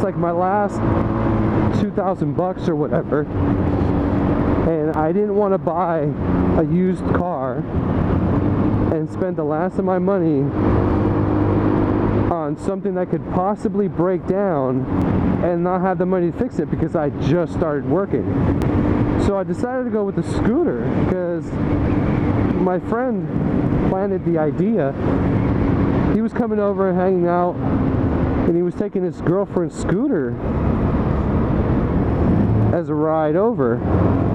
it's like my last 2,000 bucks or whatever, and I didn't want to buy a used car and spend the last of my money on something that could possibly break down and not have the money to fix it because I just started working. So I decided to go with the scooter because my friend planted the idea. He was coming over and hanging out, and he was taking his girlfriend's scooter as a ride over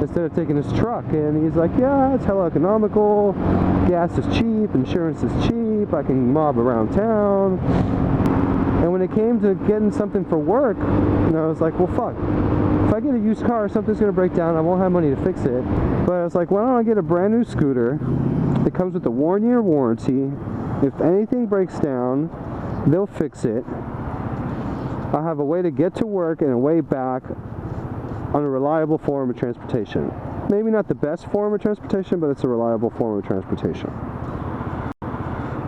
instead of taking his truck. And he's like, yeah, it's hella economical, gas is cheap, insurance is cheap, I can mob around town. And when it came to getting something for work, I was like, well, fuck, if I get a used car, something's gonna break down, I won't have money to fix it. But I was like, why don't I get a brand new scooter? It comes with a 1-year warranty. If anything breaks down, they'll fix it. I'll have a way to get to work and a way back on a reliable form of transportation. Maybe not the best form of transportation, but it's a reliable form of transportation.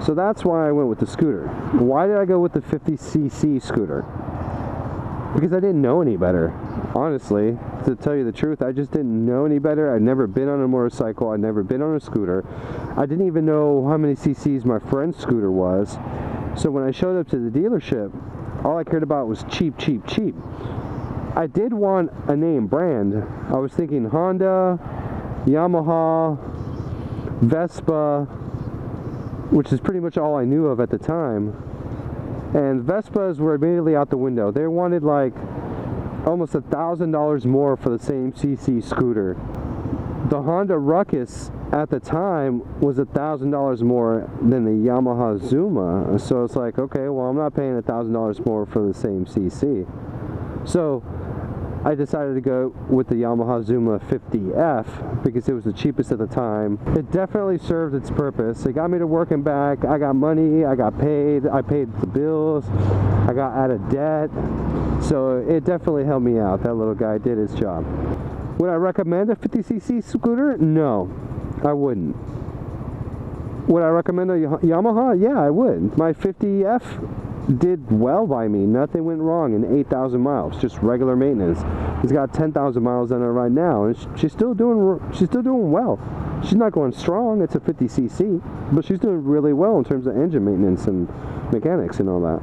So that's why I went with the scooter. Why did I go with the 50cc scooter? Because I didn't know any better. Honestly, to tell you the truth, I just didn't know any better. I'd never been on a motorcycle. I'd never been on a scooter. I didn't even know how many cc's my friend's scooter was. So when I showed up to the dealership, all I cared about was cheap, cheap, cheap. I did want a name brand. I was thinking Honda, Yamaha, Vespa, which is pretty much all I knew of at the time. And Vespas were immediately out the window. They wanted like almost $1,000 more for the same cc scooter. The Honda Ruckus at the time was $1,000 more than the Yamaha Zuma. So it's like, okay, well, I'm not paying $1,000 more for the same cc. So I decided to go with the Yamaha Zuma 50F because it was the cheapest at the time. It definitely served its purpose. It got me to work and back. I got money, I got paid, I paid the bills, I got out of debt. So it definitely helped me out. That little guy did his job. Would I recommend a 50cc scooter? No, I wouldn't. Would I recommend a Yamaha? Yeah, I would. My 50F did well by me. Nothing went wrong in 8,000 miles. Just regular maintenance. It's got 10,000 miles on it right now, and she's still doing well. She's not going strong. It's a 50cc, but she's doing really well in terms of engine maintenance and mechanics and all that.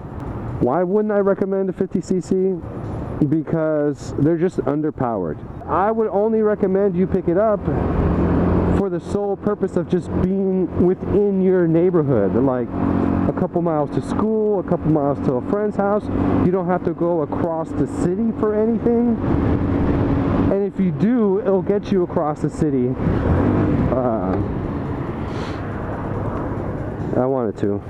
Why wouldn't I recommend a 50cc? Because they're just underpowered. I would only recommend you pick it up for the sole purpose of just being within your neighborhood, like a couple miles to school, a couple miles to a friend's house. You don't have to go across the city for anything, and if you do, it'll get you across the city. I wanted to,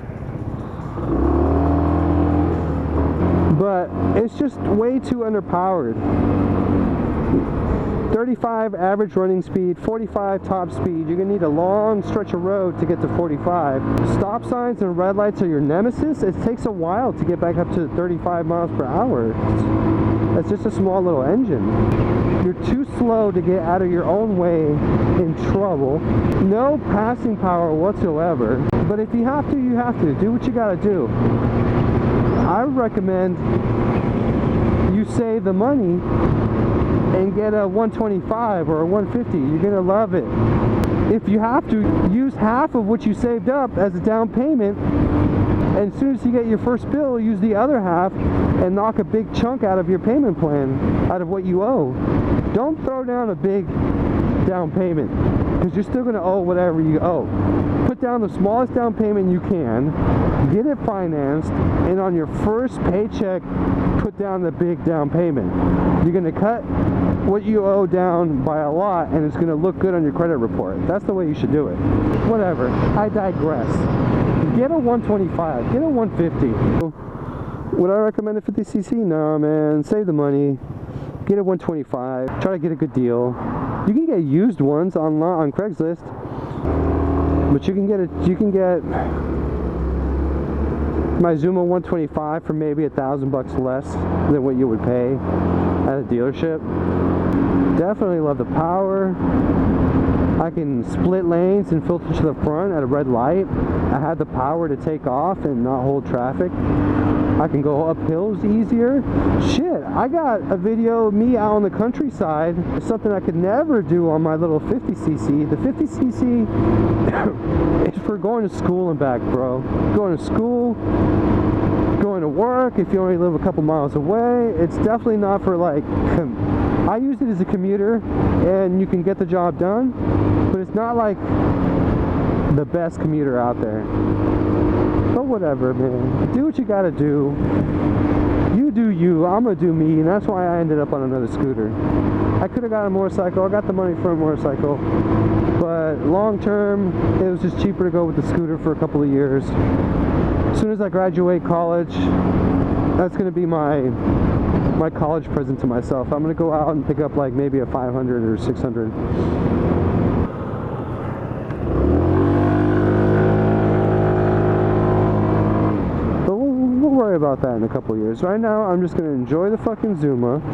but it's just way too underpowered. 35 average running speed, 45 top speed. You're gonna need a long stretch of road to get to 45. Stop signs and red lights are your nemesis. It takes a while to get back up to 35 miles per hour. It's just a small little engine. You're too slow to get out of your own way in trouble. No passing power whatsoever. But if you have to, you have to. Do what you gotta do. I recommend you save the money and get a 125 or a 150. You're gonna love it. If you have to, use half of what you saved up as a down payment, and as soon as you get your first bill, use the other half and knock a big chunk out of your payment plan, out of what you owe. Don't throw down a big down payment, because you're still gonna owe whatever you owe. Put down the smallest down payment you can, get it financed, and on your first paycheck, put down the big down payment. You're gonna cut what you owe down by a lot, and it's gonna look good on your credit report. That's the way you should do it. Whatever, I digress. Get a 125, get a 150. Would I recommend a 50cc? No, man, save the money. Get a 125, try to get a good deal. You can get used ones on Craigslist, but you can get my Zuma 125 for maybe $1,000 less than what you would pay at a dealership. Definitely love the power. I can split lanes and filter to the front at a red light. I have the power to take off and not hold traffic. I can go up hills easier. Shit, I got a video of me out on the countryside. It's something I could never do on my little 50cc. The 50cc is for going to school and back, bro. Going to school, going to work, if you only live a couple miles away. It's definitely not for like, I use it as a commuter and you can get the job done, but it's not like the best commuter out there. But whatever, man. Do what you gotta do. You do you, I'm gonna do me, and that's why I ended up on another scooter. I could have got a motorcycle. I got the money for a motorcycle, but long term it was just cheaper to go with the scooter for a couple of years. As soon as I graduate college, that's gonna be my college present to myself. I'm gonna go out and pick up like maybe a 500 or 600. But we'll worry about that in a couple of years. Right now, I'm just gonna enjoy the fucking Zuma.